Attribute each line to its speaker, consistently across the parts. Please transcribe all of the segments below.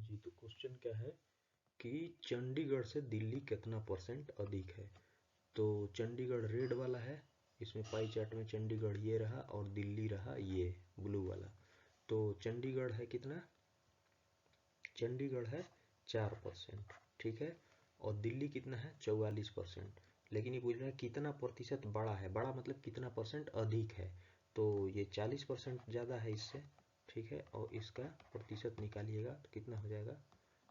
Speaker 1: जी, तो क्वेश्चन क्या है कि चंडीगढ़ से दिल्ली कितना परसेंट अधिक है। तो चंडीगढ़ रेड वाला है, इसमें पाई चार्ट में चंडीगढ़ ये रहा और दिल्ली रहा ये ब्लू वाला। तो चंडीगढ़ है कितना, चंडीगढ़ है 4%, ठीक है। और दिल्ली कितना है 44%। लेकिन ये पूछ रहा है कितना प्रतिशत बड़ा है, बड़ा मतलब कितना परसेंट अधिक है। तो ये 40% ज़्यादा है इससे, ठीक है। और इसका प्रतिशत निकालिएगा तो कितना हो जाएगा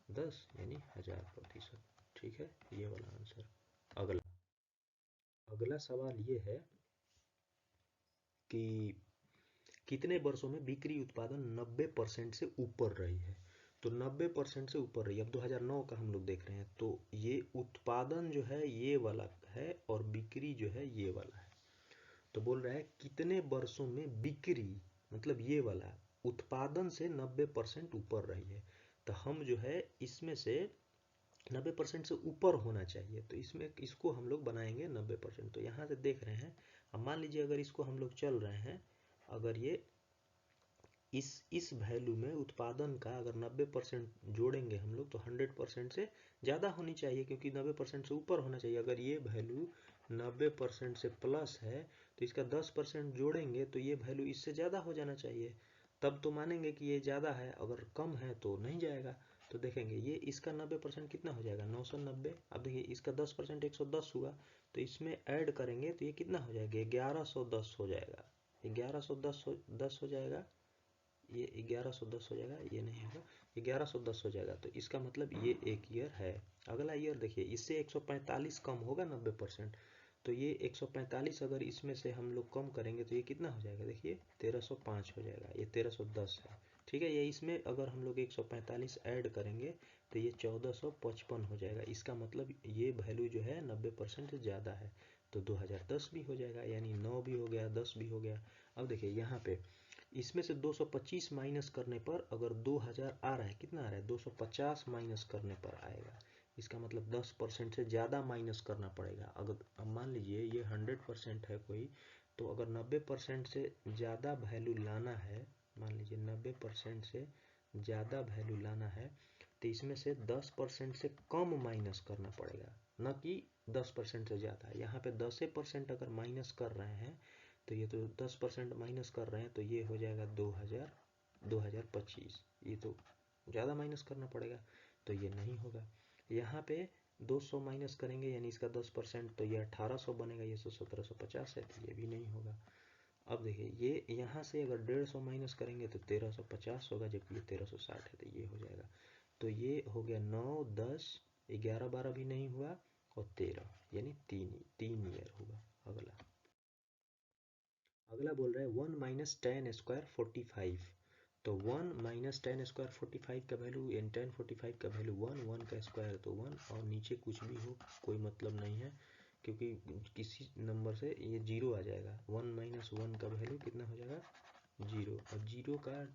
Speaker 1: 10, यानी 1000%, ठीक है। ये वाला आंसर। अगला अगला सवाल ये है कि कितने वर्षों में बिक्री उत्पादन 90% से ऊपर रही है। तो 90% से ऊपर रही है। अब 2009 का हम लोग देख रहे हैं, तो ये उत्पादन जो है ये वाला है और बिक्री जो है ये वाला है। तो बोल रहा है कितने वर्षों में बिक्री, मतलब ये वाला उत्पादन से 90% ऊपर रही है। तो हम जो है इसमें से 90% से ऊपर होना चाहिए, तो इसमें इसको हम लोग बनाएंगे 90%। तो यहाँ से देख रहे हैं, अब मान लीजिए अगर इसको हम लोग चल रहे हैं, अगर ये इस वैल्यू में उत्पादन का अगर 90% जोड़ेंगे हम लोग तो 100% से ज़्यादा होनी चाहिए, क्योंकि 90% से ऊपर होना चाहिए। अगर ये वैल्यू 90% से प्लस है तो इसका 10% जोड़ेंगे तो ये वैल्यू इससे ज़्यादा हो जाना चाहिए, तब तो मानेंगे कि ये ज़्यादा है। अगर कम है तो नहीं जाएगा। तो देखेंगे ये इसका 90% कितना हो जाएगा 990। अब देखिए इसका 10% 110 हुआ, तो इसमें ऐड करेंगे तो ये कितना हो जाएगा 1110 हो जाएगा। 1110 हो जाएगा, ये 1110 हो जाएगा, ये नहीं होगा, 1110 हो जाएगा। तो इसका मतलब ये एक ईयर है। अगला ईयर देखिए, इससे 145 कम होगा 90%। तो ये 145 अगर इसमें से हम लोग कम करेंगे तो ये कितना हो जाएगा, देखिए 1305 हो जाएगा, ये 1310 है, ठीक है। ये इसमें अगर हम लोग 145 ऐड करेंगे तो ये 1455 हो जाएगा। इसका मतलब ये वैल्यू जो है 90% से ज़्यादा है। तो 2010 भी हो जाएगा, यानी 9 भी हो गया, 10 भी हो गया। अब देखिए यहाँ पे इसमें से 225 माइनस करने पर अगर 2000 आ रहा है, कितना आ रहा है 250 माइनस करने पर आएगा। इसका मतलब 10% से ज़्यादा माइनस करना पड़ेगा। अगर अब मान लीजिए ये 100% है कोई, तो अगर 90% से ज़्यादा वैल्यू लाना है, मान लीजिए 90% से ज़्यादा वैल्यू लाना है, तो इसमें से 10% से कम माइनस करना पड़ेगा, न कि 10% से ज़्यादा। यहाँ पे 10% अगर माइनस कर रहे हैं तो ये तो 10% माइनस कर रहे हैं, तो ये हो जाएगा 2025। ये तो ज़्यादा माइनस करना पड़ेगा, तो ये नहीं होगा। यहाँ पे 200 माइनस करेंगे यानी इसका 10%, तो ये 1800 बनेगा, ये 1750 है, तो ये भी नहीं होगा। अब देखिए ये यहाँ से अगर 150 माइनस करेंगे तो 1350 होगा, जबकि ये 1360 है, तो ये हो जाएगा। तो ये हो गया 9, 10, 11, 12 भी नहीं हुआ और 13, यानी तीन ईयर हुआ। अगला बोल रहा है 1 माइनस टेन स्क्वायर 45। तो 1 माइनस टेन स्क्वायर 45 का वैल्यू, एन टेन 45 का वैल्यू 1 का स्क्वायर तो 1, और नीचे कुछ भी हो कोई मतलब नहीं है, क्योंकि किसी नंबर से ये जीरो आ जाएगा। 1 माइनस 1 का वैल्यू कितना हो जाएगा 0, और जीरो का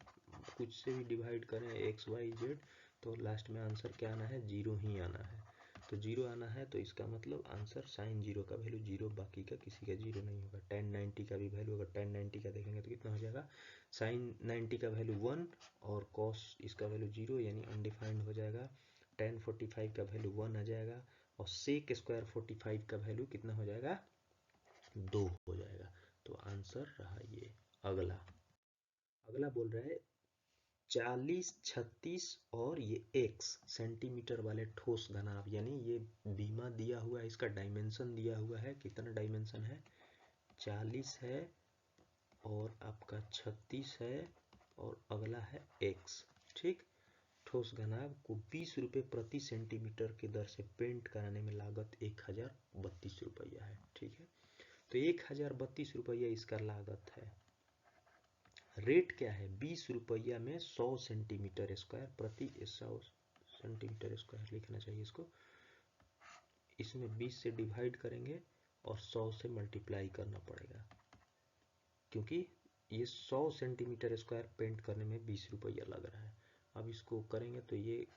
Speaker 1: कुछ से भी डिवाइड करें XYZ तो लास्ट में आंसर क्या आना है, जीरो ही आना है। तो जीरो आना है, तो इसका मतलब आंसर साइन जीरो का वैल्यू जीरो, बाकी का किसी का जीरो नहीं होगा। tan 90 का भी वैल्यू अगर tan 90 का देखेंगे तो कितना हो जाएगा, साइन 90 का वैल्यू 1 और cos इसका वैल्यू 0, यानी अनडिफाइंड हो जाएगा। tan 45 का वैल्यू 1 आ जाएगा, और sec स्क्वायर 45 का वैल्यू कितना हो जाएगा 2 हो जाएगा। तो आंसर रहा ये। अगला अगला बोल रहा है 40, 36 और ये x सेंटीमीटर वाले ठोस घनाभ, यानी ये बीमा दिया हुआ है, इसका डायमेंशन दिया हुआ है, कितना डायमेंशन है 40 है और आपका 36 है और अगला है x, ठीक। ठोस घनाभ को 20 रुपये प्रति सेंटीमीटर की दर से पेंट कराने में लागत 1032 रुपया है, ठीक है। तो 1032 रुपया इसका लागत है। रेट क्या है 20 रुपया में 100 सेंटीमीटर स्क्वायर प्रति 100 सेंटीमीटर स्क्वायर लिखना चाहिए इसको। इसमें 20 से डिवाइड करेंगे और 100 से मल्टीप्लाई करना पड़ेगा, क्योंकि ये 100 सेंटीमीटर स्क्वायर पेंट करने में 20 रुपया लग रहा है। अब इसको करेंगे तो ये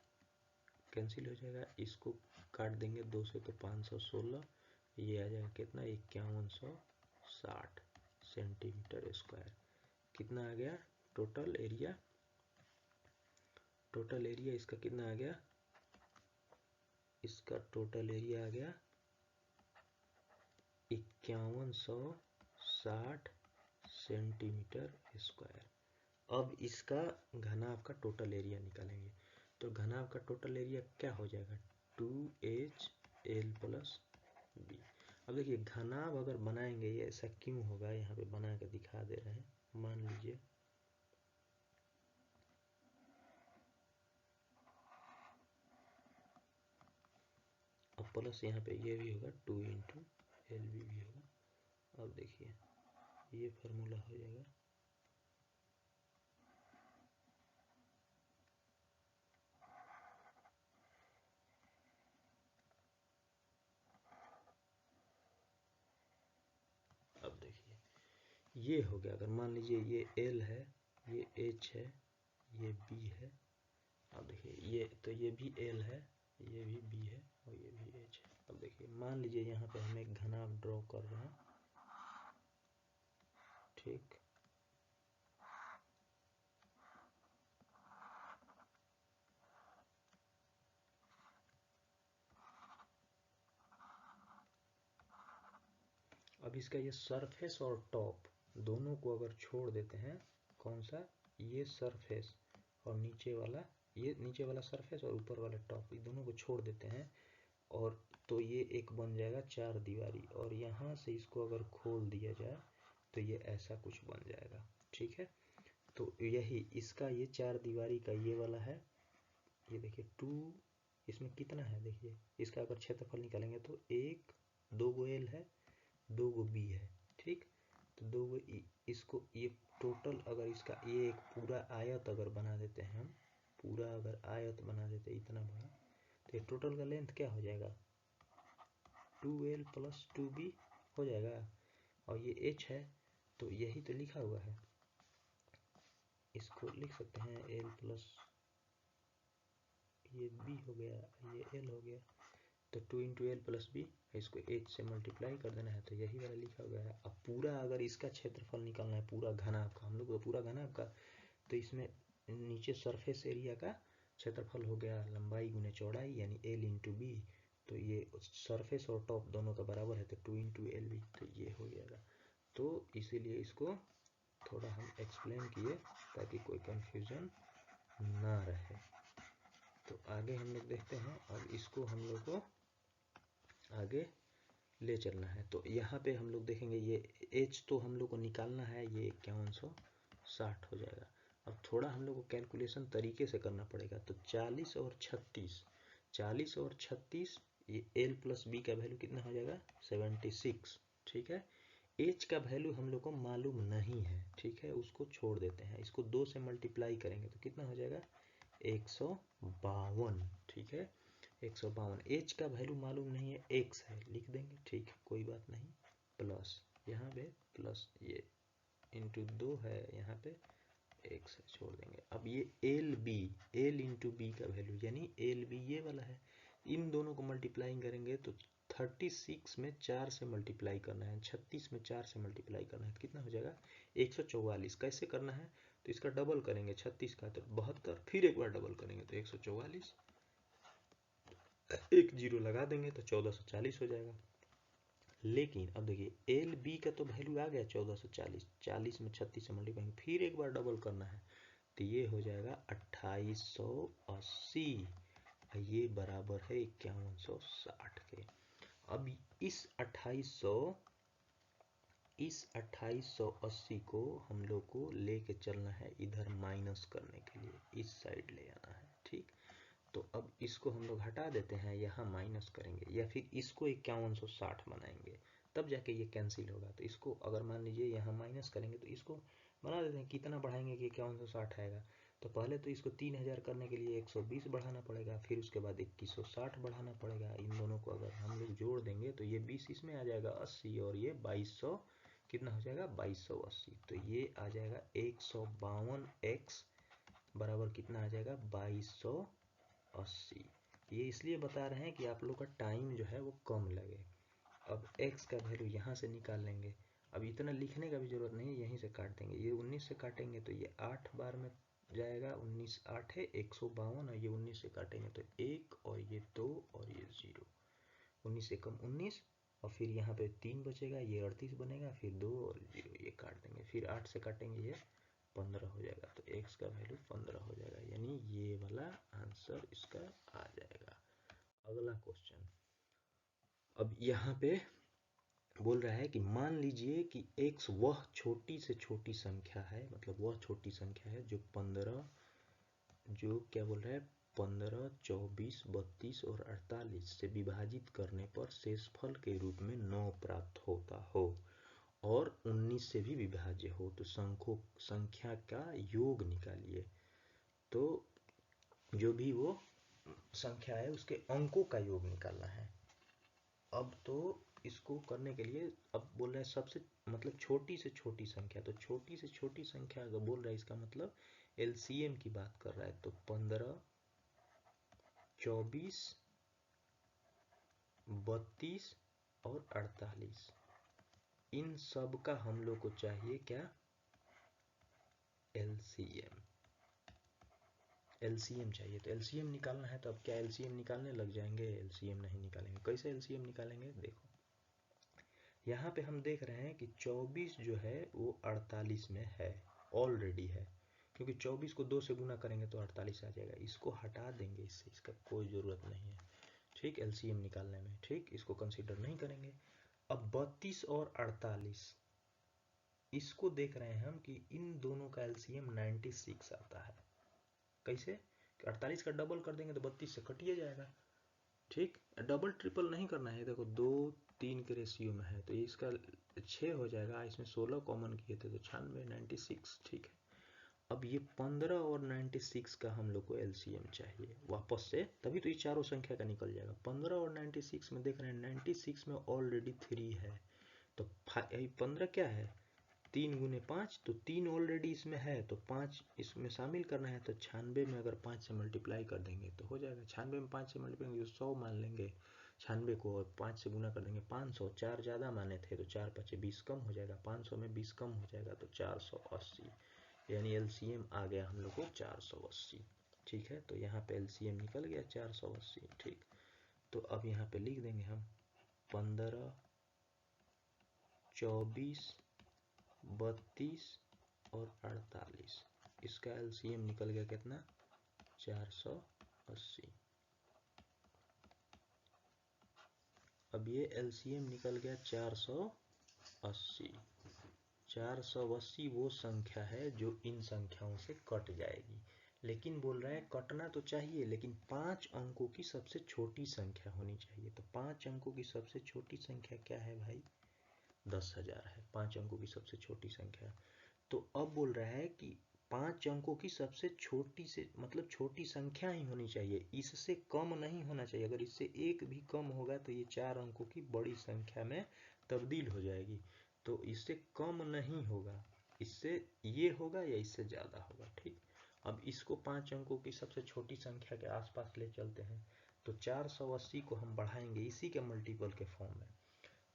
Speaker 1: कैंसिल हो जाएगा, इसको काट देंगे 2 से तो 516, ये आ जाएगा कितना 5160 सेंटीमीटर स्क्वायर। कितना आ गया टोटल एरिया टोटल एरिया इसका कितना आ गया, इसका टोटल एरिया आ गया 5160 सेंटीमीटर स्क्वायर। अब इसका घनाभ का टोटल एरिया निकालेंगे, तो घनाभ का टोटल एरिया क्या हो जाएगा 2HL प्लस बी। अब देखिए घनाभ अगर बनाएंगे, ये ऐसा क्यों होगा, यहाँ पे बना के दिखा दे रहे हैं। मान लीजिए अब प्लस यहाँ पे ये भी होगा 2 इंटू एल बी भी होगा। अब देखिए ये फार्मूला हो जाएगा अब देखिए ये हो गया। अगर मान लीजिए ये L है, ये H है, ये B है। अब देखिए ये तो ये भी L है, ये भी B है और ये भी H है। अब देखिए मान लीजिए यहाँ पे हम एक घनाभ ड्रॉ कर रहे हैं, ठीक। अब इसका ये सरफेस और टॉप दोनों को अगर छोड़ देते हैं, कौन सा, ये सरफेस और नीचे वाला, ये नीचे वाला सरफेस और ऊपर वाला टॉप, ये दोनों को छोड़ देते हैं, और तो ये एक बन जाएगा चार दीवारी। और यहाँ से इसको अगर खोल दिया जाए तो ये ऐसा कुछ बन जाएगा, ठीक है। तो यही इसका ये चार दीवारी का ये वाला है। ये देखिए 2, इसमें कितना है देखिए, इसका अगर क्षेत्रफल निकालेंगे तो 1 2 गो L है, 2 गो B है, ठीक। तो 2 गो इसको ये टोटल अगर इसका ये एक पूरा आयत अगर बना देते हैं हम, पूरा अगर आयत बना देते इतना बड़ा, तो ये टोटल का लेंथ क्या हो जाएगा 2L प्लस 2B हो जाएगा। और ये H है तो यही तो लिखा हुआ है, इसको लिख सकते हैं L प्लस ये B हो गया, ये L हो गया, तो 2 इंटू एल प्लस बी, इसको H से मल्टीप्लाई कर देना है, तो यही वाला लिखा हुआ है। अब पूरा अगर इसका क्षेत्रफल निकालना है, पूरा घनाभ का, हम लोग को पूरा घनाभ का, तो इसमें नीचे सरफेस एरिया का क्षेत्रफल हो गया लंबाई गुने चौड़ाई यानी L इंटू बी। तो ये सरफेस और टॉप दोनों का बराबर है, तो 2 इंटू एल बी, तो ये हो जाएगा। तो इसीलिए इसको थोड़ा हम एक्सप्लेन किए ताकि कोई कंफ्यूजन ना रहे। तो आगे हम लोग देखते हैं, अब इसको हम लोग को आगे ले चलना है। तो यहाँ पे हम लोग देखेंगे ये H तो हम लोग को निकालना है, ये 5160 हो जाएगा। अब थोड़ा हम लोग को कैलकुलेशन तरीके से करना पड़ेगा। तो 40 और 36, 40 और 36, ये L प्लस B का वैल्यू कितना हो जाएगा 76, ठीक है। H का वैल्यू हम लोग को मालूम नहीं है, ठीक है, उसको छोड़ देते हैं। इसको 2 से मल्टीप्लाई करेंगे तो कितना हो जाएगा 152, ठीक है 152। H का वैल्यू मालूम नहीं है, X है, लिख देंगे, ठीक है कोई बात नहीं। प्लस यहाँ पे प्लस ये इंटू 2 है, यहाँ पे X है, छोड़ देंगे। अब ये L इंटू बी का वैल्यू यानी LB ये वाला है, इन दोनों को मल्टीप्लाई करेंगे तो 36 में 4 से मल्टीप्लाई करना है, 36 में 4 से मल्टीप्लाई करना है, तो कितना हो जाएगा 144। कैसे करना है, तो इसका डबल करेंगे 36 का तो 72, फिर एक बार डबल करेंगे तो 144, एक जीरो लगा देंगे तो 1440 हो जाएगा। लेकिन अब देखिए एल बी का तो वैल्यू आ गया 1440, 40 में 36 से मल्टीप्लाई, फिर एक बार डबल करना है तो ये हो जाएगा 2880, ये बराबर है 5160 के। अब इस 2880 को हम लोग को लेके चलना है इधर, माइनस करने के लिए इस साइड ले आना है, ठीक। तो अब इसको हम लोग हटा देते हैं, यहाँ माइनस करेंगे या फिर इसको 5160 बनाएंगे, तब जाके ये कैंसिल होगा। तो इसको अगर मान लीजिए यहाँ माइनस करेंगे तो इसको बना देते हैं, कितना बढ़ाएंगे कि 5160 आएगा। तो पहले तो इसको 3000 करने के लिए 120 बढ़ाना पड़ेगा, फिर उसके बाद 2160 बढ़ाना पड़ेगा। इन दोनों को अगर हम लोग जोड़ देंगे तो ये 20 इसमें आ जाएगा 80, और ये 2200 कितना हो जाएगा 2280। तो ये आ जाएगा 152x बराबर कितना आ जाएगा 2280। ये इसलिए बता रहे हैं कि आप लोग का टाइम जो है वो कम लगे। अब x का वैल्यू यहाँ से निकाल लेंगे, अब इतना लिखने का भी जरूरत नहीं, यहीं से काट देंगे, ये 19 से काटेंगे तो ये 8 बार में जाएगा, 19 आठे 152 और ये 19 से काटेंगे तो 1 और ये 2 और ये 0, 19 से कम 19 और फिर यहाँ पे 3 बचेगा, ये 38 बनेगा, फिर 2 और 0 ये काट देंगे, फिर 8 से काटेंगे ये 15 हो जाएगा, तो x का वैल्यू 15 हो जाएगा, यानी ये वाला आंसर इसका आ जाएगा। अगला क्वेश्चन, अब यहाँ पे बोल रहा है कि मान लीजिए कि x वह छोटी से छोटी संख्या है, मतलब वह छोटी संख्या है जो 15, जो क्या बोल रहा है 15, 24, 32 और 48 से विभाजित करने पर शेषफल के रूप में 9 प्राप्त होता हो और 19 से भी विभाज्य हो, तो संख्या का योग निकालिए। तो जो भी वो संख्या है उसके अंकों का योग निकालना है। अब तो इसको करने के लिए अब बोल रहा है सबसे मतलब छोटी से छोटी संख्या, तो छोटी से छोटी संख्या अगर बोल रहा है इसका मतलब एलसीएम की बात कर रहा है, तो 15, 24, 32 और 48 इन सब का हम लोग को चाहिए क्या, एलसीएम। एलसीएम चाहिए, तो एलसीएम निकालना है, तो अब क्या एलसीएम निकालने लग जाएंगे, एलसीएम नहीं निकालेंगे। कैसे एलसीएम निकालेंगे, देखो यहाँ पे हम देख रहे हैं कि 24 जो है वो 48 में है, ऑलरेडी है, क्योंकि 24 को 2 से गुना करेंगे तो 48 आ जाएगा, इसको हटा देंगे इससे, इसका कोई ज़रूरत नहीं है, ठीक, एलसीएम निकालने में, ठीक, इसको कंसीडर नहीं करेंगे। अब 32 और 48 इसको देख रहे हैं हम कि इन दोनों का एलसीएम 96 आता है। कैसे, 48 का डबल कर देंगे तो 32 से कटिए जाएगा, ठीक, डबल ट्रिपल नहीं करना है, देखो 2 3 के रेशियो में है, तो इसका 6 हो जाएगा, इसमें 16 कॉमन किए थे तो 96, 96, ठीक है। अब ये 15 और 96 का हम लोग को एलसीएम चाहिए वापस से, तभी तो ये चारों संख्या का निकल जाएगा। 15 और 96 में देख रहे हैं 96 में ऑलरेडी 3 है, तो 15 क्या है 3 गुने 5, तो 3 ऑलरेडी इसमें है, तो 5 इसमें शामिल करना है, तो 96 में अगर 5 से मल्टीप्लाई कर देंगे तो हो जाएगा, 96 में 5 से मल्टीप्लाई करेंगे तो 100 मान लेंगे, 96 को और 5 से गुना कर देंगे 500, 4 ज़्यादा माने थे तो 4 5 20 कम हो जाएगा, 500 में 20 कम हो जाएगा तो 480, यानी एलसीएम आ गया हम लोग को 480, ठीक है। तो यहाँ पे एलसीएम निकल गया 480, ठीक। तो अब यहाँ पे लिख देंगे हम 15, 24, 32 और 48, इसका एलसीएम निकल गया कितना 480। अब ये एलसीएम निकल गया 480। 480 वो संख्या है जो इन संख्याओं से कट जाएगी, लेकिन बोल रहा है कटना तो चाहिए लेकिन 5 अंकों की सबसे छोटी संख्या होनी चाहिए। तो 5 अंकों की सबसे छोटी संख्या क्या है भाई, 10,000 है 5 अंकों की सबसे छोटी संख्या। तो अब बोल रहा है कि 5 अंकों की सबसे छोटी से मतलब छोटी संख्या ही होनी चाहिए, इससे कम नहीं होना चाहिए। अगर इससे एक भी कम होगा तो ये 4 अंकों की बड़ी संख्या में तब्दील हो जाएगी, तो इससे कम नहीं होगा, इससे ये होगा या इससे ज़्यादा होगा, ठीक। अब इसको 5 अंकों की सबसे छोटी संख्या के आसपास ले चलते हैं, तो 480 को हम बढ़ाएंगे इसी के मल्टीपल के फॉर्म में,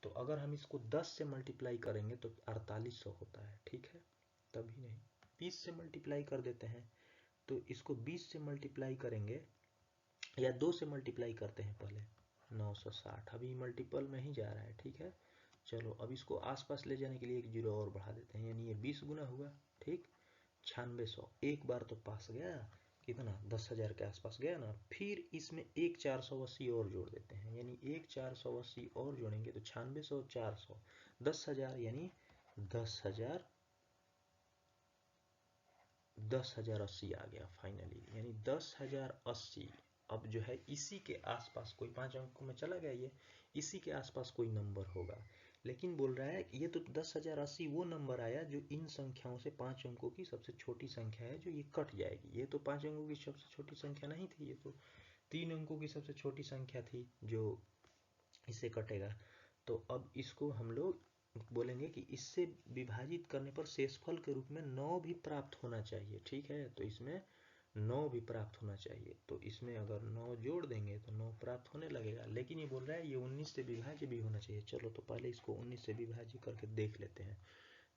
Speaker 1: तो अगर हम इसको 10 से मल्टीप्लाई करेंगे तो 4800 होता है, ठीक है। तभी नहीं 20 से मल्टीप्लाई कर देते हैं, तो इसको 20 से मल्टीप्लाई करेंगे या 2 से मल्टीप्लाई करते हैं पहले, 960, अभी मल्टीपल में ही जा रहा है, ठीक है। चलो अब इसको आसपास ले जाने के लिए एक जीरो और बढ़ा देते हैं, यानी ये 20 गुना हुआ, ठीक, 9600, एक बार तो पास गया, कितना 10,000 के आसपास गया ना, फिर इसमें एक 480 और जोड़ देते हैं, यानी एक 480 और जोड़ेंगे तो 9600 400 10,000, यानी 10,000 10,080 आ गया फाइनली, यानी 10,080। अब जो है इसी के आसपास कोई 5 अंकों में चला गया, ये इसी के आसपास कोई नंबर होगा, लेकिन बोल रहा है ये तो 10,080 वो नंबर आया जो इन संख्याओं से 5 अंकों की सबसे छोटी संख्या है जो ये कट जाएगी। ये तो 5 अंकों की सबसे छोटी संख्या नहीं थी, ये तो 3 अंकों की सबसे छोटी संख्या थी जो इससे कटेगा। तो अब इसको हम लोग बोलेंगे कि इससे विभाजित करने पर शेषफल के रूप में 9 भी प्राप्त होना चाहिए, ठीक है। तो इसमें 9 भी प्राप्त होना चाहिए, तो इसमें अगर 9 जोड़ देंगे तो 9 प्राप्त होने लगेगा, लेकिन ये बोल रहा है ये 19 से विभाज्य भी होना चाहिए। चलो तो पहले इसको 19 से विभाज्य करके देख लेते हैं,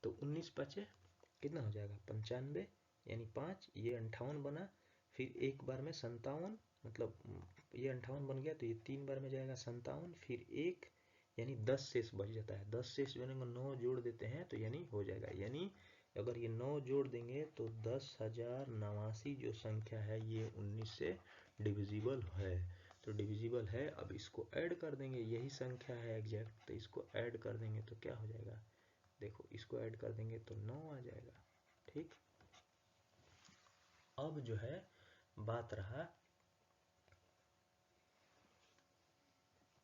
Speaker 1: तो 19 5 कितना हो जाएगा 95, यानी 5, ये 58 बना, फिर एक बार में 57, मतलब ये 58 बन गया तो ये 3 बार में जाएगा 57, फिर 1, यानी 10 शेष बच जाता है। 10 शेष जो है 9 जोड़ देते हैं तो यानी हो जाएगा। यानी अगर ये 9 जोड़ देंगे तो 10,089 जो संख्या है ये 19 से डिविजिबल है। तो डिविजिबल है। अब इसको ऐड कर देंगे, यही संख्या है एग्जैक्ट, तो इसको ऐड कर देंगे तो क्या हो जाएगा, देखो इसको ऐड कर देंगे तो 9 आ जाएगा। ठीक, अब जो है बात रहा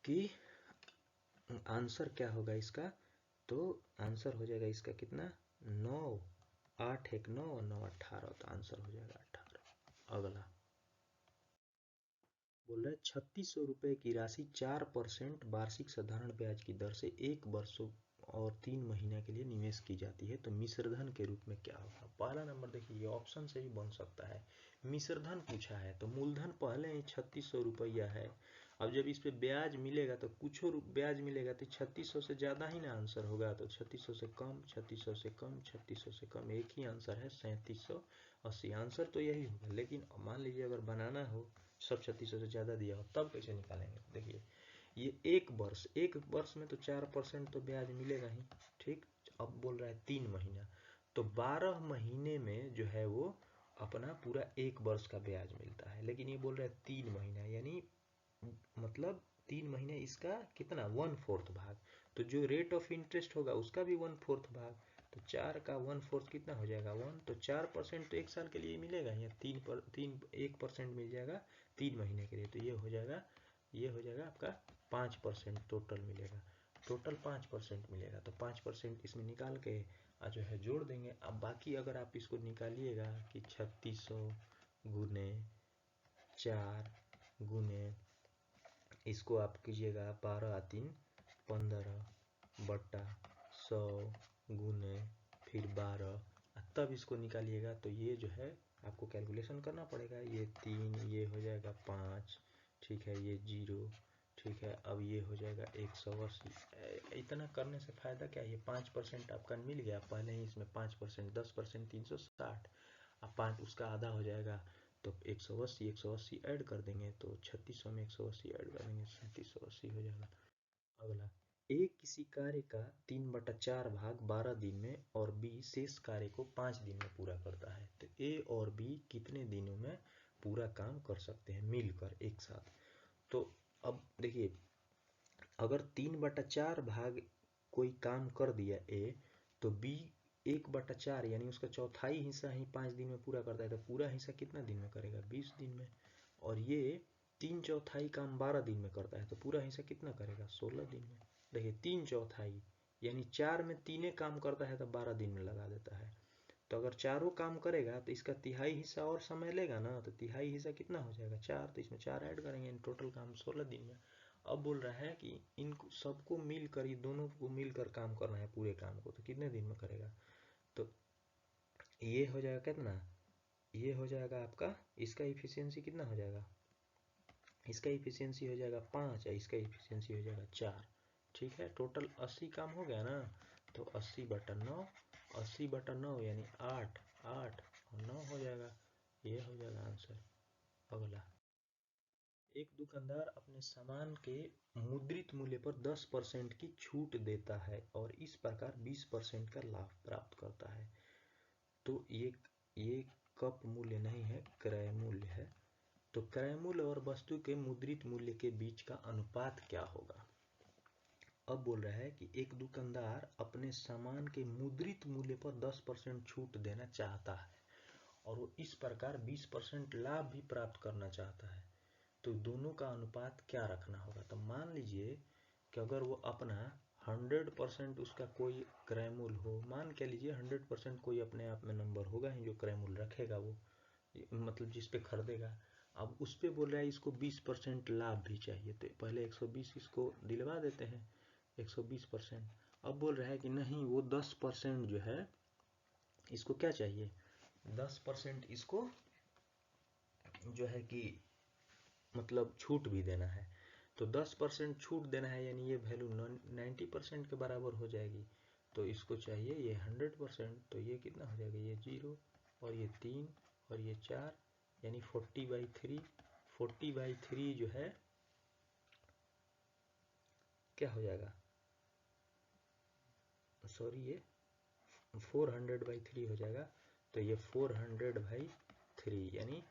Speaker 1: कि आंसर क्या होगा इसका, तो आंसर हो जाएगा इसका कितना, 9, 8 1 9 और 9 18, तो आंसर हो जाएगा 18। अगला बोल रहा है 3600 रुपये की राशि 4% वार्षिक साधारण ब्याज की दर से 1 वर्ष और 3 महीने के लिए निवेश की जाती है, तो मिश्रधन के रूप में क्या होगा। पहला नंबर देखिए, ये ऑप्शन से भी बन सकता है। मिश्रधन पूछा है तो मूलधन पहले ही 3600 रुपया है। अब जब इस पे ब्याज मिलेगा तो कुछ ब्याज मिलेगा तो 3600 से ज़्यादा ही ना आंसर होगा, तो 3600 से कम, 3600 से कम, 3600 से कम, एक ही आंसर है 3780। आंसर तो यही होगा, लेकिन मान लीजिए अगर बनाना हो, सब 3600 से ज़्यादा दिया हो, तब कैसे निकालेंगे। देखिए ये एक वर्ष में तो 4% तो ब्याज मिलेगा ही। ठीक, अब बोल रहा है 3 महीना, तो 12 महीने में जो है वो अपना पूरा 1 वर्ष का ब्याज मिलता है, लेकिन ये बोल रहा है 3 महीना, यानी मतलब 3 महीने इसका कितना, 1/4 भाग, तो जो रेट ऑफ इंटरेस्ट होगा उसका भी 1/4 भाग, तो 4 का 1/4 कितना हो जाएगा 1, तो 4% तो एक साल के लिए मिलेगा, या 1% मिल जाएगा 3 महीने के लिए, तो ये हो जाएगा आपका 5% टोटल मिलेगा, टोटल 5% मिलेगा, तो 5% इसमें निकाल के जो है जोड़ देंगे। अब बाकी अगर आप इसको निकालिएगा कि 3600 गुने 4 गुने, इसको आप कीजिएगा 12×3 = 15 100 गुने फिर 12, तब इसको निकालिएगा तो ये जो है आपको कैलकुलेशन करना पड़ेगा। ये 3, ये हो जाएगा 5, ठीक है, ये 0, ठीक है, अब ये हो जाएगा 180। इतना करने से फ़ायदा क्या है, ये 5% आपका मिल गया पहले ही, इसमें 5%, 10% 360, अब 5 उसका आधा हो जाएगा, तो 180 ऐड कर देंगे, तो 3600 में 180 ऐड कर देंगे, 3780 हो जाएगा। अगला, ए किसी कार्य का 3/4 भाग 12 दिन में और बी शेष कार्य को 5 दिन में पूरा करता है, तो ए और बी कितने दिनों में पूरा काम कर सकते हैं मिलकर एक साथ। तो अब देखिए, अगर 3/4 भाग कोई काम कर दिया ए, तो बी 1/4 यानी उसका चौथाई हिस्सा ही 5 दिन में पूरा करता है, तो पूरा हिस्सा कितना दिन में करेगा 20 दिन में, और ये 3/4 काम 12 दिन में करता है, तो पूरा हिस्सा कितना करेगा 16 दिन में। देखिए 3/4 यानी 4 में 3 काम करता है तो 12 दिन में लगा देता है, तो अगर चारों काम करेगा तो इसका तिहाई हिस्सा और समय लेगा ना, तो तिहाई हिस्सा कितना हो जाएगा 4, तो इसमें 4 ऐड करेंगे, टोटल काम 16 दिन में। अब बोल रहा है कि इन सबको मिलकर, ये दोनों को मिलकर काम करना है पूरे काम को, तो कितने दिन में करेगा, तो ये हो जाएगा कितना, ये हो जाएगा आपका, इसका इफिशियंसी कितना हो जाएगा, इसका इफिशियंसी हो जाएगा 5 और इसका इफिशियंसी हो जाएगा 4। ठीक है, टोटल 80 काम हो गया ना, तो 80/9, 80/9 यानी 8 8 और 9 हो जाएगा, ये हो जाएगा आंसर। अगला, एक दुकानदार अपने सामान के मुद्रित मूल्य पर 10% की छूट देता है और इस प्रकार 20% का लाभ प्राप्त करता है, तो ये कप मूल्य नहीं है, क्रय मूल्य है, तो क्रय मूल्य और वस्तु के मुद्रित मूल्य के बीच का अनुपात क्या होगा। अब बोल रहा है कि एक दुकानदार अपने सामान के मुद्रित मूल्य पर 10% छूट देना चाहता है और वो इस प्रकार 20% लाभ भी प्राप्त करना चाहता है, तो दोनों का अनुपात क्या रखना होगा। तो मान लीजिए कि अगर वो अपना 100% उसका कोई क्रय मूल्य हो, मान के लीजिए 100% कोई अपने आप में नंबर होगा ही जो क्रय मूल्य रखेगा, वो मतलब जिस पे खरीदेगा। अब उस पे बोल रहा है इसको 20% लाभ भी चाहिए, तो पहले 120 इसको दिलवा देते हैं 120%। अब बोल रहा है कि नहीं, वो 10% जो है इसको क्या चाहिए, 10% इसको जो है कि मतलब छूट भी देना है, तो 10% छूट देना है, यानी ये वैल्यू 90% के बराबर हो जाएगी, तो इसको चाहिए ये 100%, तो ये कितना हो जाएगा, ये 0, और ये 3 और ये 4, यानी 40/3। 40/3 जो है क्या हो जाएगा, सॉरी ये 400/3 हो जाएगा। तो ये 400/3 यानी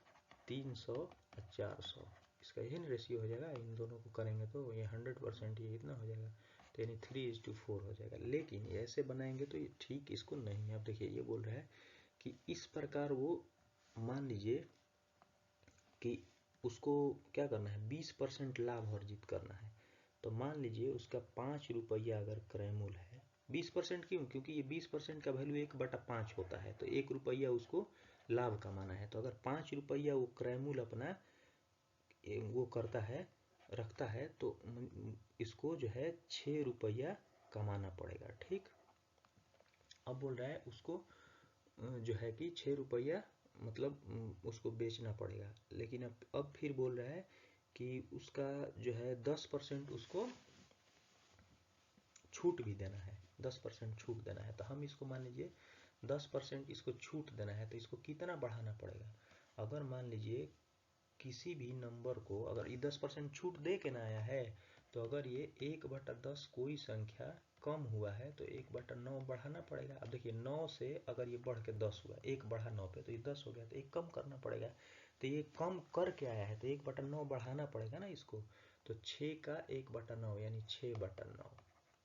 Speaker 1: 300 और 400, इसका यही रेशियो हो जाएगा। इन दोनों को करेंगे तो ये 100%, ये कितना हो जाएगा, तो यानी 3:4 हो जाएगा। लेकिन ये ऐसे बनाएंगे तो ये ठीक इसको नहीं है। अब देखिए ये बोल रहा है कि इस प्रकार वो मान लीजिए कि उसको क्या करना है, 20% लाभ अर्जित करना है। तो मान लीजिए उसका 5 रुपया अगर क्रय मूल्य है, 20% क्यों, क्योंकि ये 20% का वैल्यू 1/5 होता है, तो 1 रुपया उसको लाभ कमाना है। तो अगर 5 रुपया वो क्रय मूल्य अपना वो करता है, रखता है, तो इसको जो है 6 रुपया कमाना पड़ेगा। ठीक, अब बोल रहा है उसको जो है कि 6 रुपया मतलब उसको बेचना पड़ेगा। लेकिन अब फिर बोल रहा है कि उसका जो है 10% उसको छूट भी देना है, 10% छूट देना है। तो हम इसको मान लीजिए 10% इसको छूट देना है, तो इसको कितना बढ़ाना पड़ेगा। अगर मान लीजिए किसी भी नंबर को अगर ये 10% छूट दे के ना आया है, तो अगर ये 1/10 कोई संख्या कम हुआ है तो 1/9 बढ़ाना पड़ेगा। अब देखिए 9 से अगर ये बढ़ के 10 हुआ, 1 बढ़ा 9 पे, तो ये 10 हो गया, तो 1 कम करना पड़ेगा। तो ये कम करके आया है तो 1/9 बढ़ाना पड़ेगा ना इसको। तो 6 का 1/9 यानी 6/9,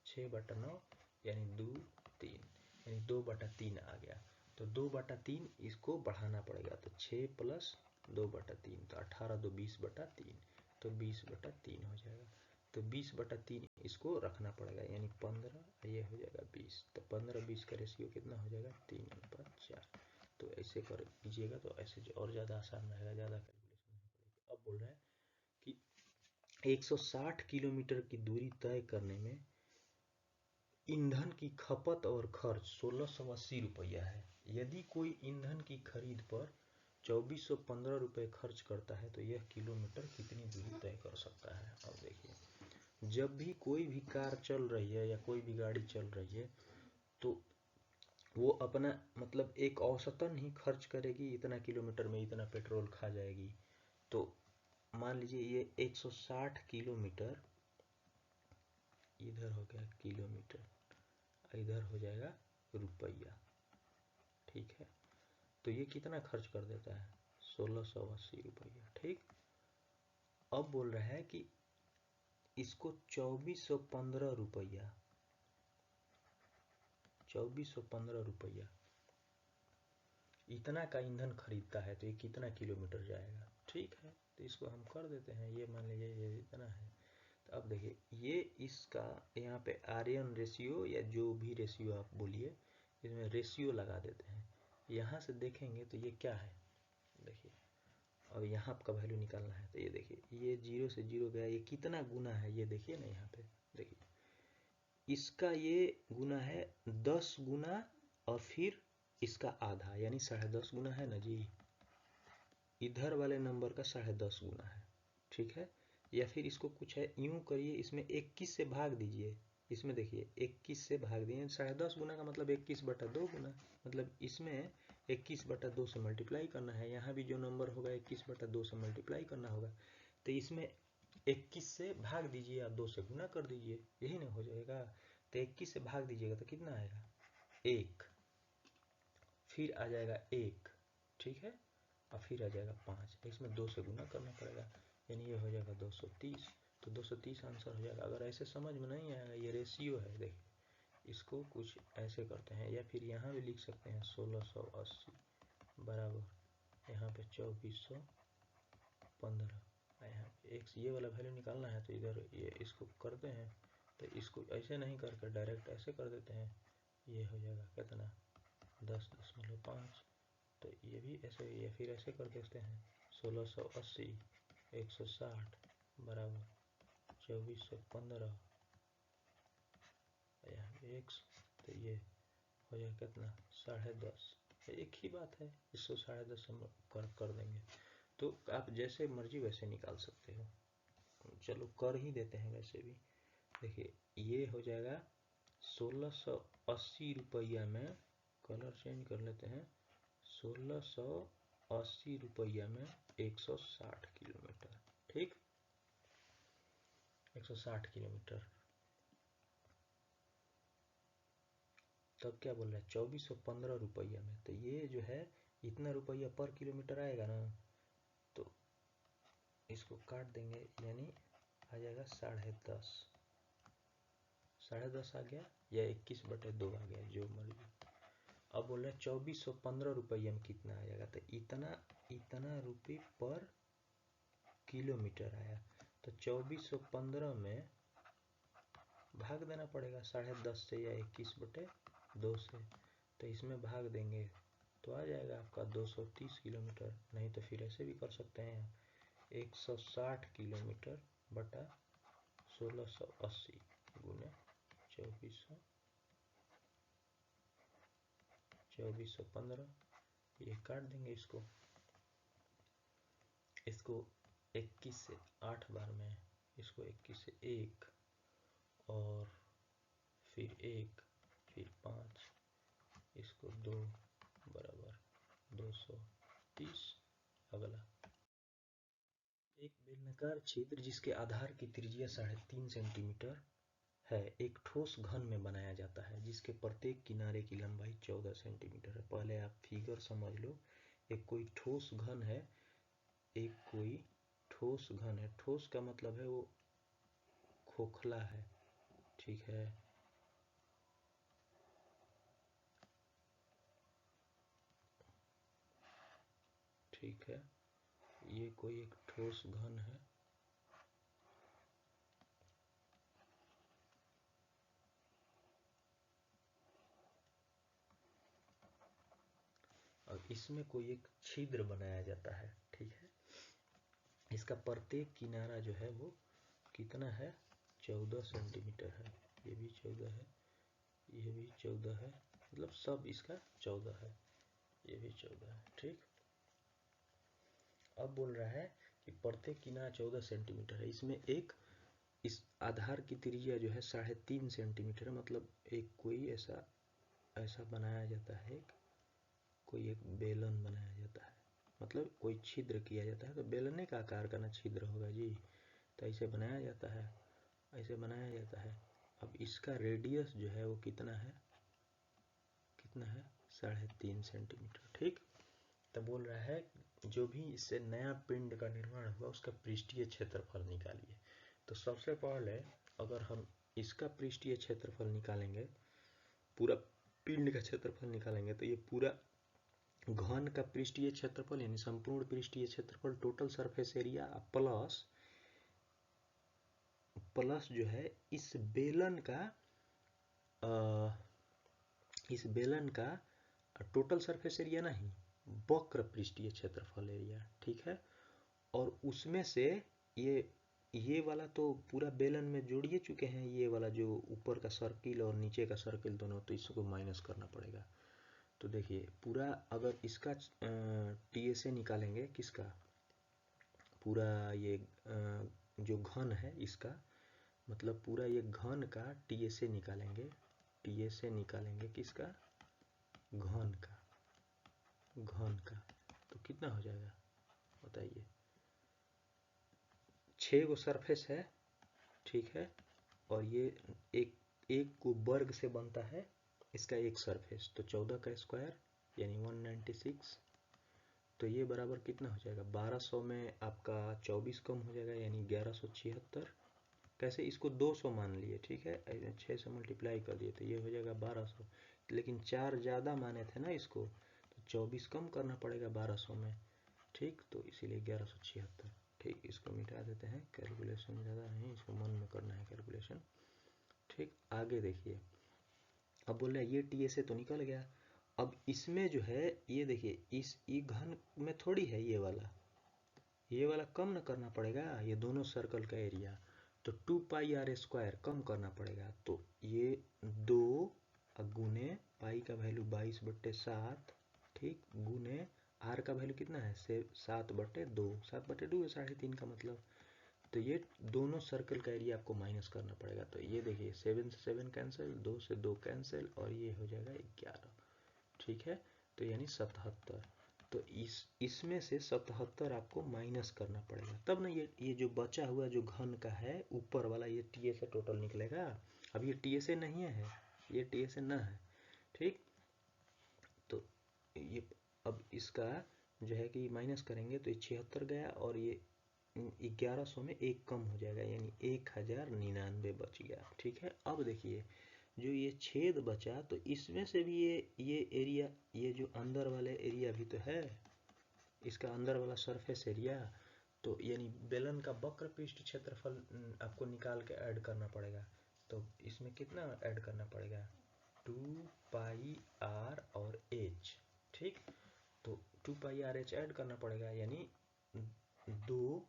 Speaker 1: 6/9 यानी 2 3, यानी 2/3 आ गया। तो 2/3 इसको बढ़ाना पड़ेगा। तो 6 + 2/3, तो 18 2 20/3, तो 20/3 हो जाएगा। तो 20/3 इसको रखना पड़ेगा, यानी 15, ये हो जाएगा 20। तो 15-20 का रेशियो कितना हो जाएगा, 3:4। तो ऐसे कर कीजिएगा तो ऐसे और ज़्यादा आसान रहेगा, ज़्यादा कैलकुलेशन नहीं पड़ेगी। अब बोल रहा है कि 160 किलोमीटर की दूरी तय करने में ईंधन की खपत और खर्च 1680 रुपया है। यदि कोई ईंधन की खरीद पर 2415 रुपये खर्च करता है तो यह किलोमीटर कितनी दूरी तय कर सकता है। अब देखिए, जब भी कोई भी कार चल रही है या कोई भी गाड़ी चल रही है, तो वो अपना मतलब एक औसतन ही खर्च करेगी, इतना किलोमीटर में इतना पेट्रोल खा जाएगी। तो मान लीजिए ये 160 किलोमीटर, इधर हो गया किलोमीटर, इधर हो जाएगा रुपया, ठीक है। तो ये कितना खर्च कर देता है, 1680 रुपया। ठीक, अब बोल रहा है कि इसको 2415 रुपया, 2415 रुपया इतना का ईंधन खरीदता है, तो ये कितना किलोमीटर जाएगा। ठीक है, तो इसको हम कर देते हैं। ये मान लीजिए ये इतना है। तो अब देखिए ये इसका यहाँ पे आर्यन रेशियो या जो भी रेशियो आप बोलिए, इसमें रेशियो लगा देते हैं। यहाँ से देखेंगे तो ये क्या है, देखिए अब यहाँ आपका वैल्यू निकालना है। तो ये देखिए ये 0 से 0 गया, ये कितना गुना है ये देखिए ना, यहाँ पे देखिए इसका ये गुना है 10 गुना और फिर इसका आधा, यानी 10.5 गुना है ना जी। इधर वाले नंबर का 10.5 गुना है, ठीक है। या फिर इसको कुछ है यूं करिए, इसमें 21 से भाग दीजिए। इसमें देखिए 21 से भाग दिए, 10.5 गुना का मतलब 21/2 गुना, मतलब इसमें 21/2 से मल्टीप्लाई करना है। यहाँ भी जो नंबर होगा 21/2 से मल्टीप्लाई करना होगा। तो इसमें 21 से भाग दीजिए, आप 2 से गुना कर दीजिए, यही ना हो जाएगा। तो 21 से भाग दीजिएगा तो कितना आएगा, 1, फिर आ जाएगा 1, ठीक है, और फिर आ जाएगा 5। इसमें 2 से गुना करना पड़ेगा, यानी ये हो जाएगा 230। तो 230 आंसर हो जाएगा। अगर ऐसे समझ में नहीं आएगा, ये रेशियो है, देखिए इसको कुछ ऐसे करते हैं, या फिर यहाँ भी लिख सकते हैं 1680 बराबर यहाँ पे 2415। यहाँ पे एक ये वाला वैल्यू निकालना है, तो इधर ये इसको करते हैं। तो इसको ऐसे नहीं करके डायरेक्ट ऐसे कर देते हैं। ये हो जाएगा कितना, 10.5। तो ये भी ऐसे, या फिर ऐसे कर देते हैं 1680 160 बराबर 2415 x। तो ये हो जाएगा कितना, 10.5। एक ही बात है, इसको 10.5 हम कर देंगे। तो आप जैसे मर्जी वैसे निकाल सकते हो, चलो कर ही देते हैं वैसे भी। देखिए ये हो जाएगा 1680 रुपया में, कलर चेंज कर लेते हैं, 1680 रुपया में 160 किलोमीटर। ठीक, 160 किलोमीटर। तब क्या बोल रहा है, 2415 रुपया में। तो ये जो है इतना रुपया पर किलोमीटर आएगा ना, तो इसको काट देंगे, यानी आ जाएगा 10.5। 10.5 आ गया या 21/2 आ गया, जो मर्जी। अब बोल रहे हैं 2415 रुपया में कितना आ जाएगा, तो इतना रुपये पर किलोमीटर आया। तो 2415 में भाग देना पड़ेगा 10.5 से या 21/2 से। तो इसमें भाग देंगे तो आ जाएगा आपका 230 किलोमीटर। नहीं तो फिर ऐसे भी कर सकते हैं, 160 किलोमीटर बटा 1680 गुने 2415। ये काट देंगे इसको 21 से 8 बार में, इसको 21 से 1 और फिर 1 फिर 5, इसको 2 बराबर 230। अगला, एक बेलनाकार छिद्र जिसके आधार की त्रिज्या 3.5 सेंटीमीटर है एक ठोस घन में बनाया जाता है जिसके प्रत्येक किनारे की लंबाई 14 सेंटीमीटर है। पहले आप फिगर समझ लो, एक कोई ठोस घन है, एक कोई ठोस घन है। ठोस का मतलब है वो खोखला है, ठीक है। ठीक है, ये कोई एक ठोस घन है, और इसमें कोई एक छिद्र बनाया जाता है, ठीक है। इसका प्रत्येक किनारा जो है वो कितना है, 14 सेंटीमीटर है। ये भी 14 है, ये भी 14 है, मतलब सब इसका 14 है, ये भी 14 है। ठीक, अब बोल रहा है कि प्रत्येक किनारा 14 सेंटीमीटर है। इसमें एक इस आधार की त्रिज्या जो है 3.5 सेंटीमीटर है। मतलब एक कोई ऐसा बनाया जाता है, कोई एक बेलन बनाया जाता है, मतलब कोई छिद्र किया जाता है। तो बेलने का आकार का ना छिद्र होगा जी, तो ऐसे बनाया जाता है, ऐसे बनाया जाता है। अब इसका रेडियस जो है वो कितना है, 3.5 सेंटीमीटर। ठीक, तो बोल रहा है जो भी इससे नया पिंड का निर्माण हुआ उसका पृष्ठीय क्षेत्रफल निकालिए। तो सबसे पहले अगर हम इसका पृष्ठीय क्षेत्रफल निकालेंगे, पूरा पिंड का क्षेत्रफल निकालेंगे, तो ये पूरा घन का पृष्ठीय क्षेत्रफल यानी संपूर्ण पृष्ठीय क्षेत्रफल, टोटल सरफेस एरिया प्लस जो है इस बेलन का टोटल सरफेस एरिया नहीं, वक्र पृष्ठीय क्षेत्रफल एरिया, ठीक है। और उसमें से ये वाला तो पूरा बेलन में जोड़िए चुके हैं, ये वाला जो ऊपर का सर्किल और नीचे का सर्किल दोनों, तो इसको माइनस करना पड़ेगा। तो देखिए पूरा अगर इसका टीएसए निकालेंगे, किसका, पूरा ये जो घन है इसका, मतलब पूरा ये घन का टीएसए निकालेंगे, टीएसए निकालेंगे किसका, घन का, तो कितना हो जाएगा बताइए। 6 गो सरफेस है, ठीक है, और ये एक को वर्ग से बनता है इसका एक सरफेस, तो 14 का स्क्वायर यानी 196। तो ये बराबर कितना हो जाएगा, 1200 में आपका 24 कम हो जाएगा यानी 1176। कैसे, इसको 200 मान लिए, ठीक है, 6 से मल्टीप्लाई कर दिए तो ये हो जाएगा 1200। लेकिन 4 ज़्यादा माने थे ना इसको, तो 24 कम करना पड़ेगा 1200 में, ठीक, तो इसीलिए 1176। ठीक, इसको मिटा देते हैं, कैलकुलेशन ज़्यादा नहीं, इसको मन में करना है कैलकुलेशन। ठीक, आगे देखिए, अब बोल रहा है ये टीएसए तो निकल गया। अब इसमें जो है ये देखिए, इस घन में थोड़ी है ये वाला कम न करना पड़ेगा, ये दोनों सर्कल का एरिया, तो 2πr² कम करना पड़ेगा। तो ये 2 गुने पाई का वैल्यू 22/7, ठीक, गुने आर का वैल्यू कितना है 7/2, 7/2 3.5 का मतलब। तो ये दोनों सर्कल का एरिया आपको माइनस करना पड़ेगा। तो ये देखिए 7 से 7 कैंसिल, 2 से 2 कैंसिल, और ये हो जाएगा 11, ठीक है। तो यानी 77। तो इसमें से 77 आपको माइनस करना पड़ेगा, तब ना ये जो बचा हुआ जो घन का है ऊपर वाला ये TSA टोटल निकलेगा। अब ये TSA नहीं है, ये TSA ना है, ठीक। तो ये अब इसका जो है कि माइनस करेंगे तो ये 76 गया और ये 1100 में एक कम हो जाएगा, यानी 1099 बच गया, ठीक है। अब देखिए जो ये छेद बचा तो इसमें से भी ये एरिया, ये जो अंदर वाले एरिया भी तो है, इसका अंदर वाला सरफेस एरिया, तो यानी बेलन का वक्र पृष्ठ क्षेत्रफल आपको निकाल के ऐड करना पड़ेगा। तो इसमें कितना ऐड करना पड़ेगा, 2πr और h, ठीक। तो 2πr/h ऐड करना पड़ेगा, यानी 2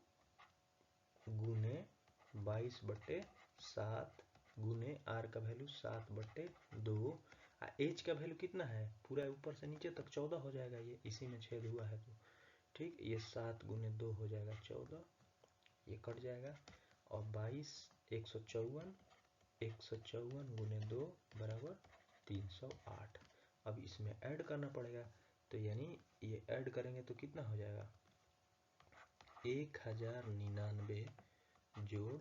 Speaker 1: गुने 22/7 गुने r का वैल्यू 7/2, h का वैल्यू कितना है, पूरा ऊपर से नीचे तक 14 हो जाएगा, ये इसी में छेद हुआ है तो, ठीक। ये 7 गुने 2 हो जाएगा 14, ये कट जाएगा, और 22 154, 154 गुने 2 बराबर 308। अब इसमें ऐड करना पड़ेगा, तो यानी ये ऐड करेंगे तो कितना हो जाएगा, 1099 जोड़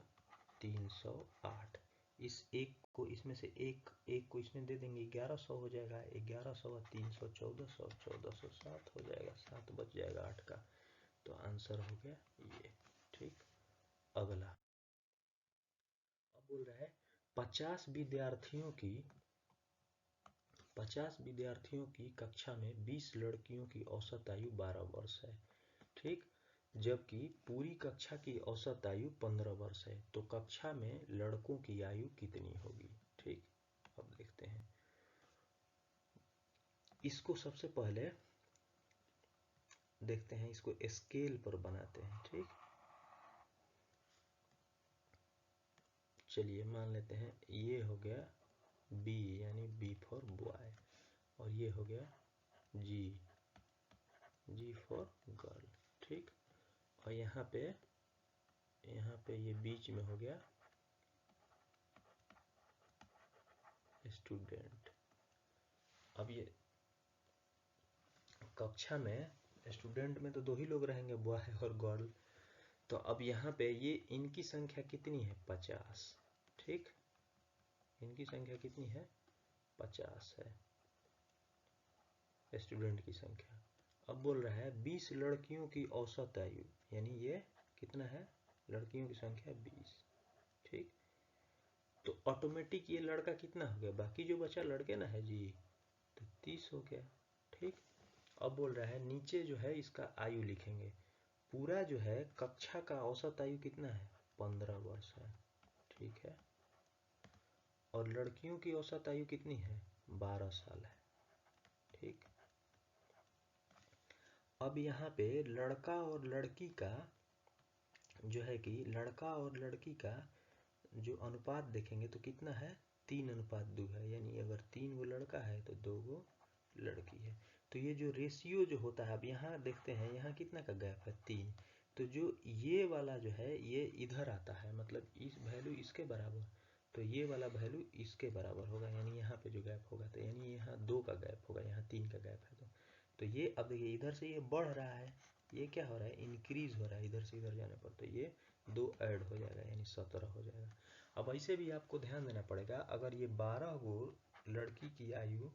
Speaker 1: 308। इस एक को इसमें से एक को इसमें दे देंगे, 1100 हो जाएगा, 1100 और 300 1400, 1407 हो जाएगा, 7 बच जाएगा 8 का। तो आंसर हो गया ये, ठीक। अगला अब बोल रहा है 50 विद्यार्थियों की कक्षा में 20 लड़कियों की औसत आयु 12 वर्ष है, ठीक। जबकि पूरी कक्षा की औसत आयु 15 वर्ष है, तो कक्षा में लड़कों की आयु कितनी होगी, ठीक। अब देखते हैं, इसको सबसे पहले देखते हैं, इसको स्केल पर बनाते हैं, ठीक। चलिए मान लेते हैं ये हो गया B यानी B फॉर बॉय, और ये हो गया G फॉर गर्ल, ठीक। और यहाँ पे ये बीच में हो गया स्टूडेंट। अब ये कक्षा में स्टूडेंट में तो दो ही लोग रहेंगे, बॉय और गर्ल। तो अब यहाँ पे ये इनकी संख्या कितनी है, 50, ठीक। इनकी संख्या कितनी है, 50 है स्टूडेंट की संख्या। अब बोल रहा है 20 लड़कियों की औसत आयु, यानी ये कितना है, लड़कियों की संख्या 20, ठीक। तो ऑटोमेटिक ये लड़का कितना हो गया, बाकी जो बचा लड़के ना है जी, तो 30 हो गया, ठीक। अब बोल रहा है नीचे जो है इसका आयु लिखेंगे, पूरा जो है कक्षा का औसत आयु कितना है, 15 वर्ष है, ठीक है। और लड़कियों की औसत आयु कितनी है, 12 साल है, ठीक। अब यहाँ पे लड़का और लड़की का जो है कि लड़का और लड़की का जो अनुपात देखेंगे तो कितना है, 3:2 है, यानी अगर 3 गो लड़का है तो 2 गो लड़की है। तो ये जो रेशियो जो होता है, अब यहाँ देखते हैं यहाँ कितना का गैप है, 3। तो जो ये वाला जो है ये इधर आता है, मतलब इस वैल्यू इसके बराबर, तो ये वाला वैल्यू इसके बराबर होगा, यानी यहाँ पे जो गैप होगा, तो यानी यहाँ 2 का गैप होगा, यहाँ 3 का गैप है। तो ये अब देखिए इधर से ये बढ़ रहा है, ये क्या हो रहा है, इंक्रीज हो रहा है इधर से इधर जाने पर, तो ये 2 ऐड हो जाएगा, यानी 17 हो जाएगा। अब ऐसे भी आपको ध्यान देना पड़ेगा, अगर ये 12 गो लड़की की आयु,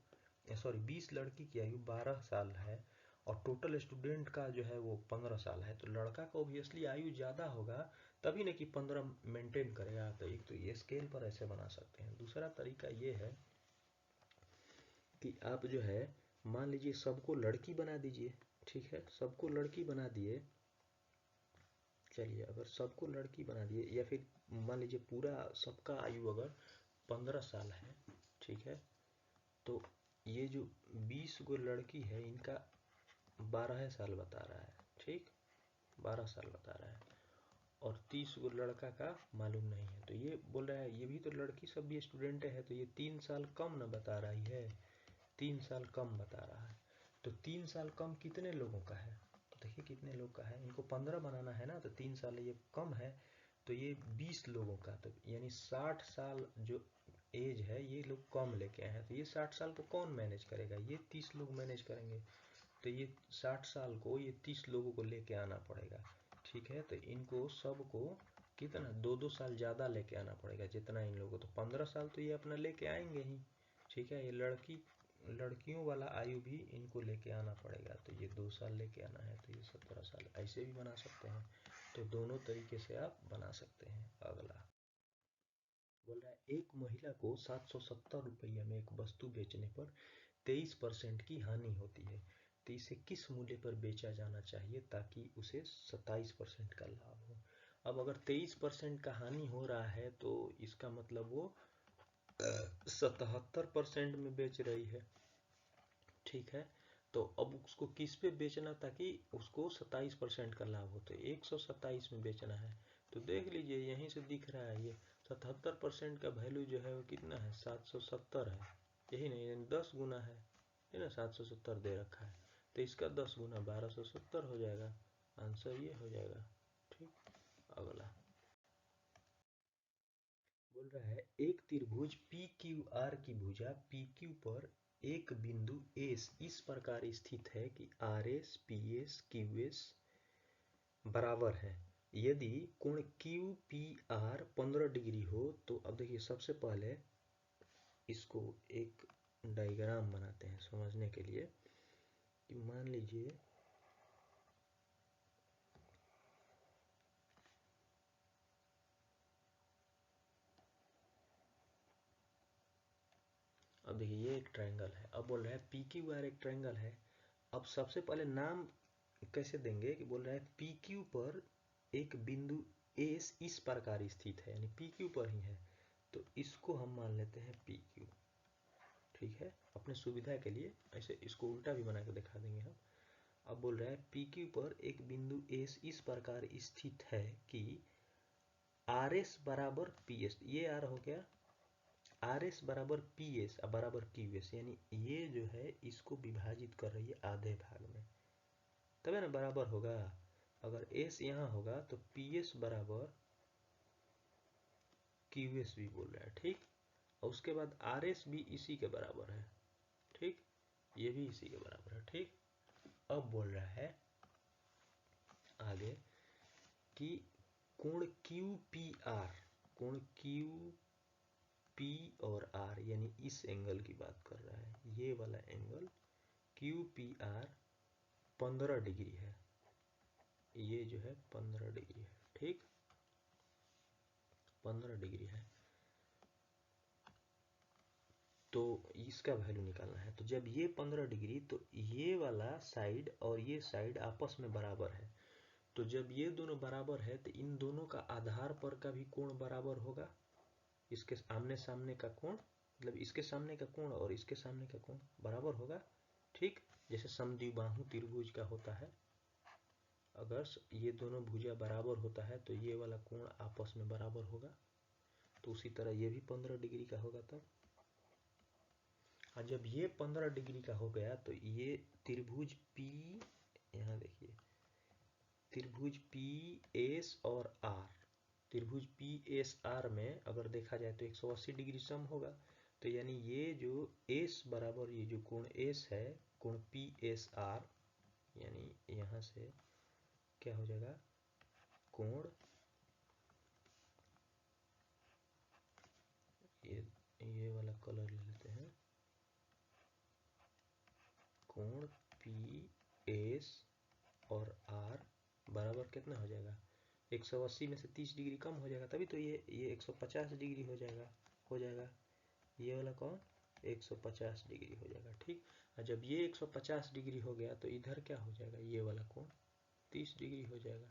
Speaker 1: सॉरी 20 लड़की की आयु 12 साल है और टोटल स्टूडेंट का जो है वो 15 साल है, तो लड़का का ऑब्वियसली आयु ज़्यादा होगा, तभी ना कि 15 मेंटेन करेगा। तो एक तो ये स्केल पर ऐसे बना सकते हैं। दूसरा तरीका ये है कि आप जो है मान लीजिए सबको लड़की बना दीजिए, ठीक है, सबको लड़की बना दिए। चलिए अगर सबको लड़की बना दिए, या फिर मान लीजिए पूरा सबका आयु अगर 15 साल है, ठीक है, तो ये जो 20 गो लड़की है इनका 12 साल बता रहा है, ठीक, 12 साल बता रहा है, और 30 गो लड़का का मालूम नहीं है। तो ये बोल रहा है ये भी तो लड़की सब भी स्टूडेंट है, तो ये 3 साल कम न बता रही है, 3 साल कम बता रहा है। तो 3 साल कम कितने लोगों का है, तो देखिए कितने लोग का है, इनको 15 बनाना है ना, तो 3 साल ये कम है, तो ये 20 लोगों का, तो यानी 60 साल जो एज है ये लोग कम लेके आए हैं, तो ये 60 साल को कौन मैनेज करेगा? ये 30 लोग मैनेज करेंगे। तो ये 60 साल को ये 30 लोगों को लेके आना पड़ेगा, ठीक है। तो इनको सबको कितना 2-2 साल ज़्यादा लेके आना पड़ेगा जितना इन लोगों को, तो 15 साल तो ये अपना लेके आएंगे ही, ठीक है। ये लड़कियों वाला आयु भी इनको लेके आना पड़ेगा, तो ये 2 साल लेके आना है, तो ये 17 साल। ऐसे भी बना सकते हैं, तो दोनों तरीके से आप बना सकते हैं। अगला बोल रहा है एक महिला को 770 रुपये में एक वस्तु बेचने पर 23% की हानि होती है, तो इसे किस मूल्य पर बेचा जाना चाहिए ताकि उसे 27% का लाभ हो? अब अगर 23% का हानि हो रहा है तो इसका मतलब वो 77% में बेच रही है, ठीक है। तो अब उसको किस पे बेचना ताकि उसको 27% का लाभ हो? तो 127 में बेचना है। तो देख लीजिए यहीं से दिख रहा है, ये 77% का वैल्यू जो है वो कितना है? 770 है, यही नहीं, 10 गुना है ना, 770 दे रखा है, तो इसका 10 गुना 1270 हो जाएगा। आंसर ये हो जाएगा, ठीक। अगला बोल रहा है एक त्रिभुज पी क्यू आर की भुजा पी क्यू पर एक बिंदु एस इस प्रकार स्थित है कि R S P S Q S बराबर है। यदि कोण क्यू पी आर 15 डिग्री हो तो अब देखिए सबसे पहले इसको एक डायग्राम बनाते हैं समझने के लिए, कि मान लीजिए अब देखिए ये एक ट्रायंगल है, अब बोल रहा है पी क्यू आर एक ट्रायंगल है। अब सबसे पहले नाम कैसे देंगे, कि बोल रहा है पी क्यू पर एक बिंदु एस इस प्रकार स्थित है, यानी पी क्यू पर ही है, तो इसको हम मान लेते हैं पी क्यू, ठीक है। अपने सुविधा के लिए ऐसे इसको उल्टा भी बना के दिखा देंगे हम। अब बोल रहा है पी क्यू पर एक बिंदु एस इस प्रकार स्थित है कि आर एस बराबर पी एस, ये आर हो गया, आर एस बराबर पी एस बराबर क्यू एस, यानी ये जो है इसको विभाजित कर रही है आधे भाग में, तब ना बराबर होगा। अगर एस यहाँ होगा तो पी एस बराबर क्यू एस भी बोल रहा है, ठीक। और उसके बाद आर एस भी इसी के बराबर है, ठीक, ये भी इसी के बराबर है, ठीक। अब बोल रहा है आगे कि कोण क्यू पी आर, कोण क्यू पी और आर यानी इस एंगल की बात कर रहा है, ये वाला angle Q P R 15 degree है, ये जो है 15 डिग्री है, ठीक, 15 डिग्री है। तो इसका वैल्यू निकालना है, तो जब ये 15 डिग्री, तो ये वाला साइड और ये साइड आपस में बराबर है, तो जब ये दोनों बराबर है तो इन दोनों का आधार पर का भी कोण बराबर होगा। इसके आमने सामने का कोण, मतलब इसके सामने का कोण और इसके सामने का कोण बराबर होगा, ठीक। जैसे समद्विबाहु त्रिभुज का होता है, अगर ये दोनों भुजा बराबर होता है तो ये वाला कोण आपस में बराबर होगा, तो उसी तरह ये भी 15 डिग्री का होगा तब। और जब ये 15 डिग्री का हो गया तो ये त्रिभुज पी, यहाँ देखिए त्रिभुज पी एस और आर, त्रिभुज पी एस आर में अगर देखा जाए तो 180 डिग्री सम होगा, तो यानी ये जो एस बराबर ये जो कोण एस है, कोण पी एस आर, यानी यहाँ से क्या हो जाएगा, कोण ये वाला कलर ले लेते हैं, कोण पी एस और आर बराबर कितना हो जाएगा, 180 में से 30 डिग्री कम हो जाएगा, तभी तो ये 150 डिग्री हो जाएगा ये वाला कौन 150 डिग्री हो जाएगा, ठीक। और जब ये 150 डिग्री हो गया तो इधर क्या हो जाएगा, ये वाला कोण 30 डिग्री हो जाएगा।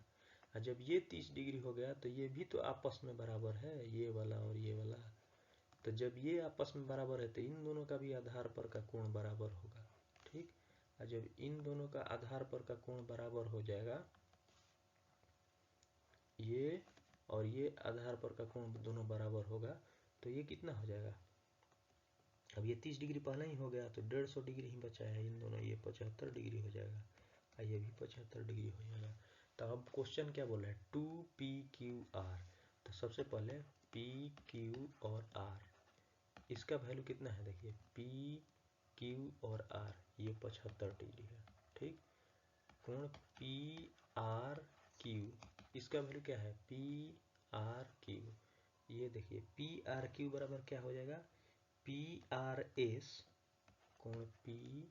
Speaker 1: और जब ये 30 डिग्री हो गया तो ये भी तो आपस में बराबर है, ये वाला और ये वाला, तो जब ये आपस में बराबर है तो इन दोनों का भी आधार पर का कोण बराबर होगा, ठीक। और जब इन दोनों का आधार पर का कोण बराबर हो जाएगा, ये और ये आधार पर का कोण दोनों बराबर होगा, तो ये कितना हो जाएगा, अब ये 30 डिग्री पहले ही हो गया तो 150 डिग्री ही बचा है इन दोनों, ये 75 डिग्री हो जाएगा और ये भी 75 डिग्री हो जाएगा। तो अब क्वेश्चन क्या बोल रहा है, 2 पी क्यू आर, तो सबसे पहले पी क्यू और आर इसका वैल्यू कितना है, देखिए पी क्यू और आर, ये 75 डिग्री है। ठीक, कोण पी आर क्यू, इसका वैल्यू क्या है, पी आर क्यू। ये देखिए पी आर क्यू बराबर क्या हो जाएगा, पी आर एस, कोण पी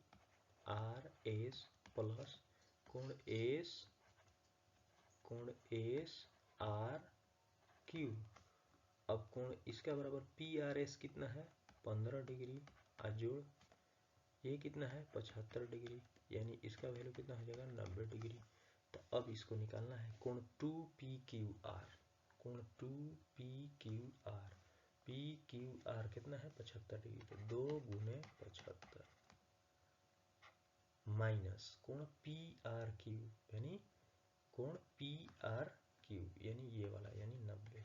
Speaker 1: आर एस प्लस कोण एस आर क्यू। अब कोण इसका बराबर पी आर एस कितना है, 15 डिग्री, जोड़ ये कितना है, 75 डिग्री, यानी इसका वैल्यू कितना हो जाएगा, 90 डिग्री। तो अब इसको निकालना है, कोण 2PQR, कोण 2PQR, PQR कितना है, 75 डिग्री, तो 2 गुने 75 माइनस कोण PRQ, यानी कोण PRQ यानी ये वाला, यानी 90,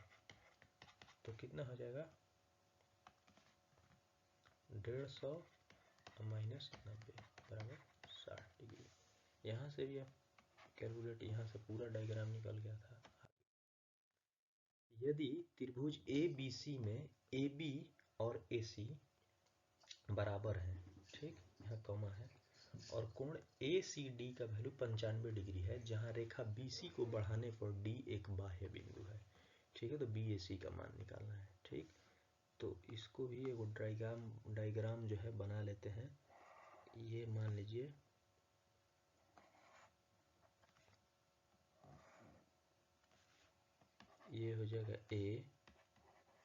Speaker 1: तो कितना हो जाएगा, 150 माइनस 90 बराबर 60 डिग्री। यहाँ से भी आप कैलकुलेट, यहाँ से पूरा डायग्राम निकल गया था। यदि त्रिभुज ABC में AB और AC बराबर हैं, ठीक, यहाँ कॉमा है, और कोण ACD का वैल्यू 95 डिग्री है, जहाँ रेखा BC को बढ़ाने पर D एक बाह्य बिंदु है, ठीक है, तो BAC का मान निकालना है। ठीक, तो इसको भी एक डायग्राम जो है बना लेते हैं। ये मान लीजिए ये हो जाएगा A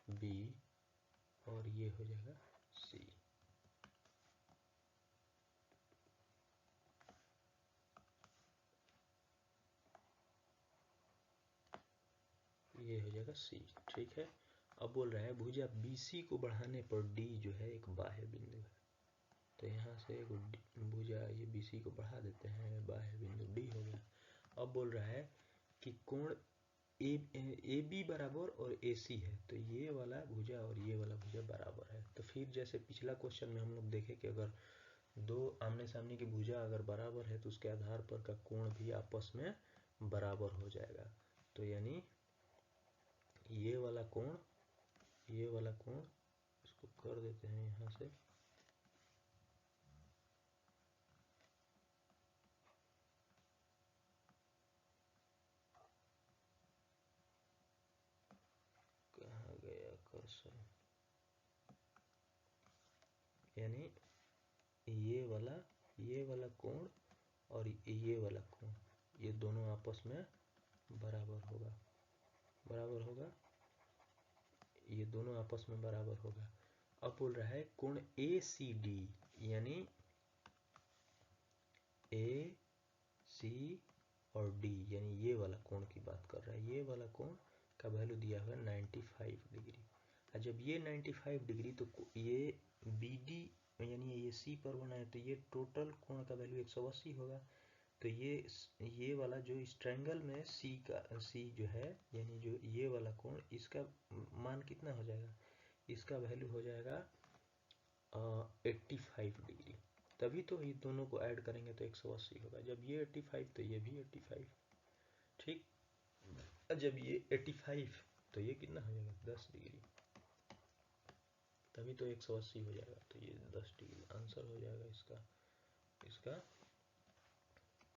Speaker 1: B और ये हो जाएगा C। ये हो जाएगा C, ठीक है। अब बोल रहा है भुजा BC को बढ़ाने पर D जो है एक बाह्य बिंदु है, तो यहाँ से एक भुजा ये BC को बढ़ा देते हैं, बाह्य बिंदु D हो गया। अब बोल रहा है कि कोण AB बराबर और AC है, तो ये वाला भुजा और ये वाला भुजा बराबर है। तो फिर जैसे पिछला क्वेश्चन में हम लोग देखे कि अगर दो आमने सामने की भुजा अगर बराबर है तो उसके आधार पर का कोण भी आपस में बराबर हो जाएगा। तो यानी ये वाला कोण इसको कर देते हैं यहाँ से, कहाँ गया कर्सर, यानी ये वाला कोण और ये वाला कोण, ये दोनों आपस में बराबर होगा, ये दोनों आपस में बराबर होगा। अब बोल रहा है कोण ACD, यानी AC और D, यानी ये वाला कोण की बात कर रहा है, ये वाला कोण का वैल्यू दिया हुआ है 95 डिग्री। और जब ये 95 डिग्री, तो ये BD यानी ये C पर बना है, तो ये टोटल कोण का वैल्यू 180 होगा। तो ये वाला जो इस ट्रायंगल में C जो है, यानी जो ये वाला कोण, इसका मान कितना हो जाएगा, इसका वैल्यू हो जाएगा 85 डिग्री। तभी तो ये दोनों को ऐड करेंगे तो 180 होगा। जब ये 85 तो ये भी 85, ठीक। जब ये 85 तो ये कितना हो जाएगा, 10 डिग्री, तभी तो 180 हो जाएगा। तो ये 10 डिग्री आंसर हो जाएगा इसका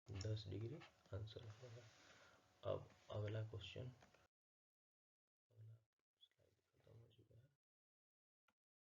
Speaker 1: 10 डिग्री आंसर होगा। अब अगला क्वेश्चन